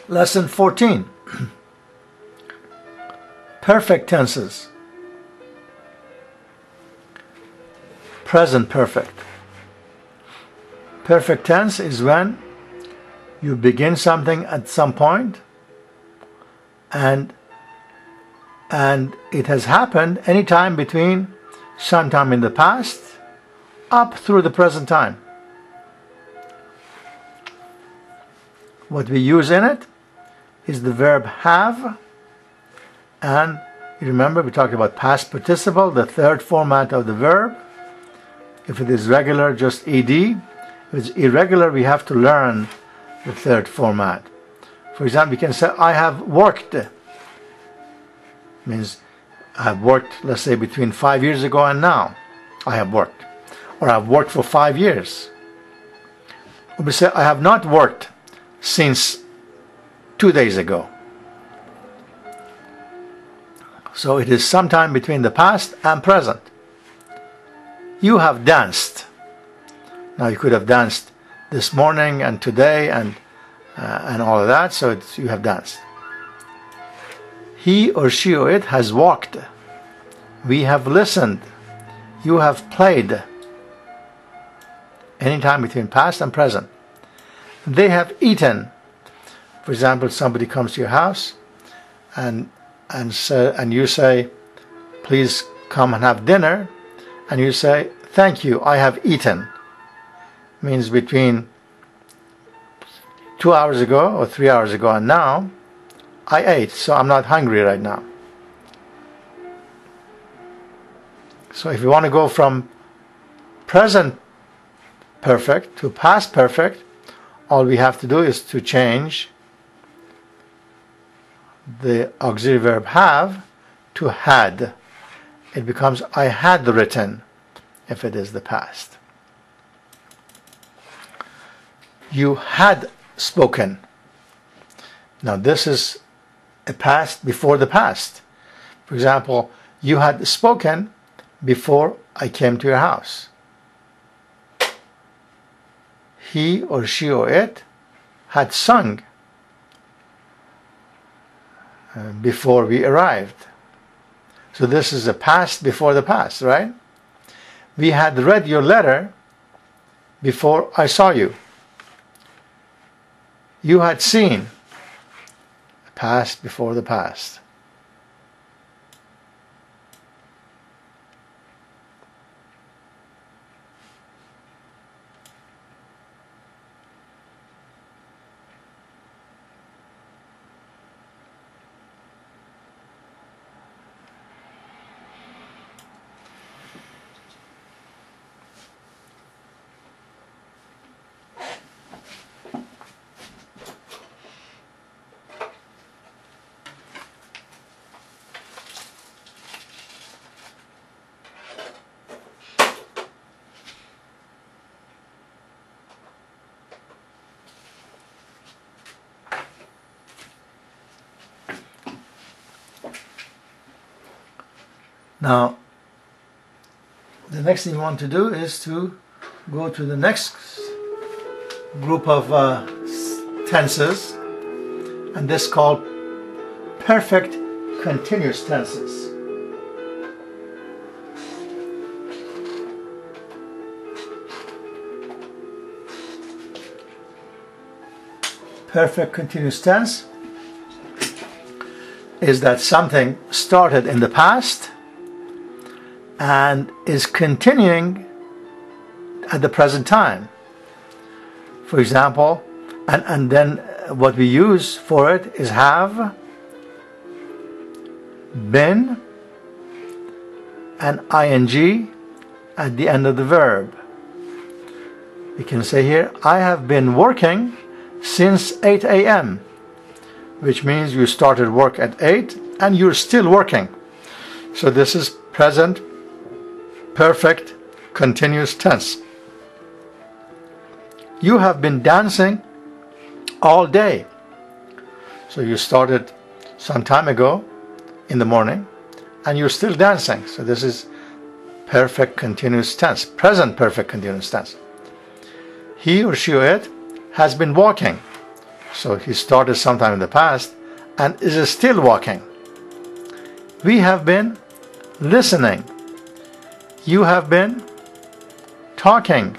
Lesson 14. Perfect tenses. Present perfect. Perfect tense is when you begin something at some point and it has happened anytime between sometime in the past up through the present time. What we use in it is the verb have, and you remember we talked about past participle, the third format of the verb. If it is regular, just ed. If it's irregular, we have to learn the third format. For example, we can say I have worked. Means I have worked, let's say, between 5 years ago and now. I have worked. Or I've worked for 5 years. Or we say I have not worked since 2 days ago. So it is sometime between the past and present. You have danced. Now you could have danced this morning and today and all of that, so you have danced. He or she or it has walked. We have listened. You have played. Anytime between past and present. They have eaten. For example, somebody comes to your house and you say, please come and have dinner, and you say, thank you, I have eaten. Means between 2 hours ago or 3 hours ago and now, I ate, so I'm not hungry right now. So if you want to go from present perfect to past perfect, all we have to do is to change the auxiliary verb have to had. It becomes I had written if it is the past. You had spoken. Now this is a past before the past. For example, you had spoken before I came to your house. He or she or it had sung before we arrived. So this is the past before the past, right? We had read your letter before I saw you. You had seen. Past before the past. Now, the next thing you want to do is to go to the next group of tenses, and this is called perfect continuous tenses. Perfect continuous tense is that something started in the past and is continuing at the present time. For example, and then what we use for it is have, been, and ing at the end of the verb. We can say here, I have been working since 8 a.m., which means you started work at 8 and you're still working. So this is present perfect continuous tense. You have been dancing all day. So you started some time ago in the morning and you're still dancing. So this is perfect continuous tense, present perfect continuous tense. He or she or it has been walking. So he started sometime in the past and is still walking. We have been listening. You have been talking.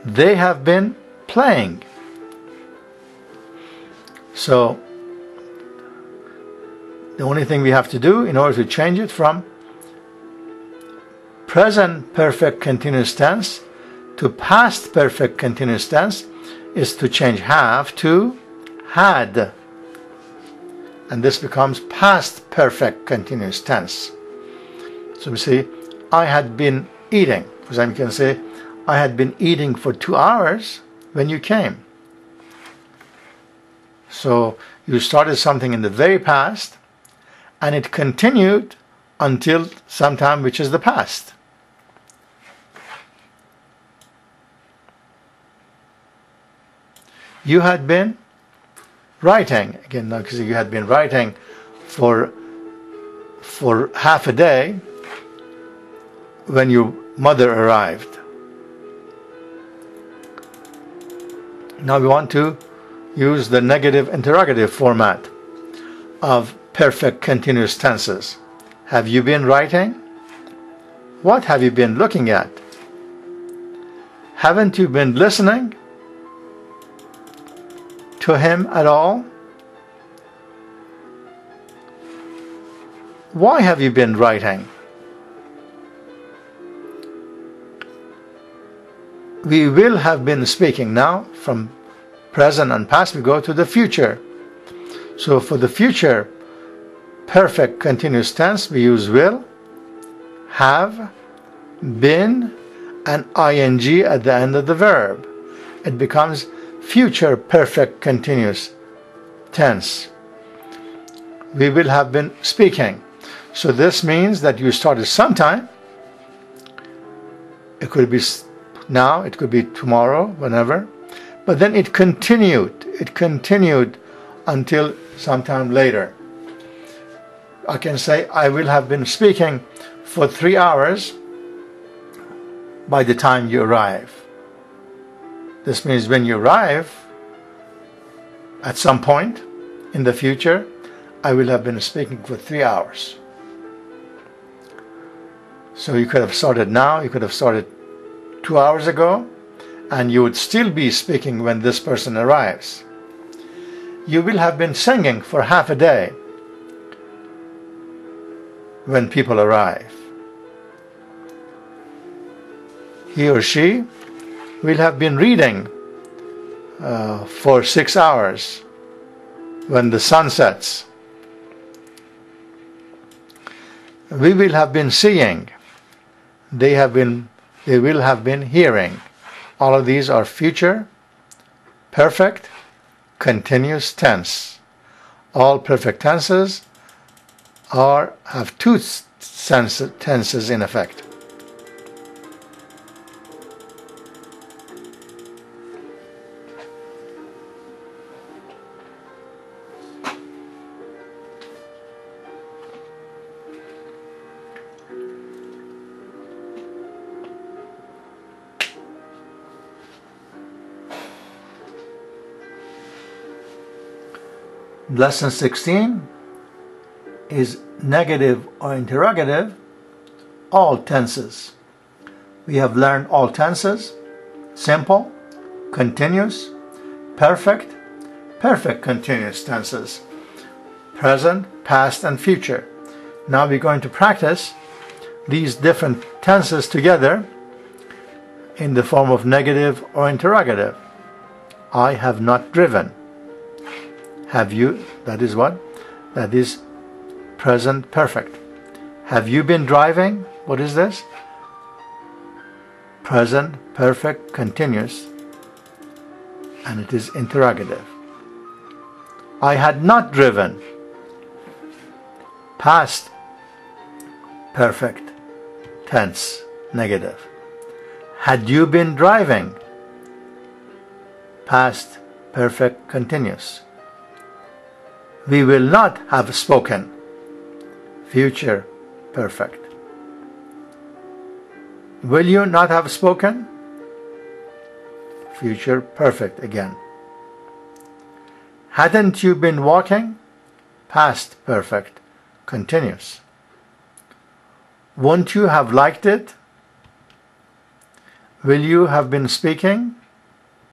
They have been playing. So the only thing we have to do in order to change it from present perfect continuous tense to past perfect continuous tense is to change have to had. And this becomes past perfect continuous tense. So we say, I had been eating. For example, you can say, I had been eating for 2 hours when you came. So you started something in the very past, and it continued until sometime which is the past. You had been writing. Again, because you had been writing for half a day when your mother arrived. Now we want to use the negative interrogative format of perfect continuous tenses. Have you been writing? What have you been looking at? Haven't you been listening to him at all? Why have you been writing? We will have been speaking. Now from present and past we go to the future. So for the future perfect continuous tense we use will, have, been, and ing at the end of the verb. It becomes future perfect continuous tense. We will have been speaking. So this means that you started sometime. It could be now, it could be tomorrow, whenever. But then it continued. It continued until sometime later. I can say, I will have been speaking for 3 hours by the time you arrive. This means when you arrive, at some point in the future, I will have been speaking for 3 hours. So you could have started now, you could have started 2 hours ago, and you would still be speaking when this person arrives. You will have been singing for half a day when people arrive. He or she will have been reading for 6 hours when the sun sets. We will have been seeing. They will have been hearing. All of these are future perfect continuous tense. All perfect tenses have two tenses in effect. Lesson 16 is negative or interrogative, all tenses. We have learned all tenses: simple, continuous, perfect, perfect continuous tenses, present, past, and future. Now we're going to practice these different tenses together in the form of negative or interrogative. I have not driven. Have you? That is what? That is present perfect. Have you been driving? What is this? Present perfect continuous, and it is interrogative. I had not driven. Past perfect tense, negative. Had you been driving? Past perfect continuous. We will not have spoken. Future perfect. Will you not have spoken? Future perfect again. Hadn't you been walking? Past perfect, continuous. Won't you have liked it? Will you have been speaking?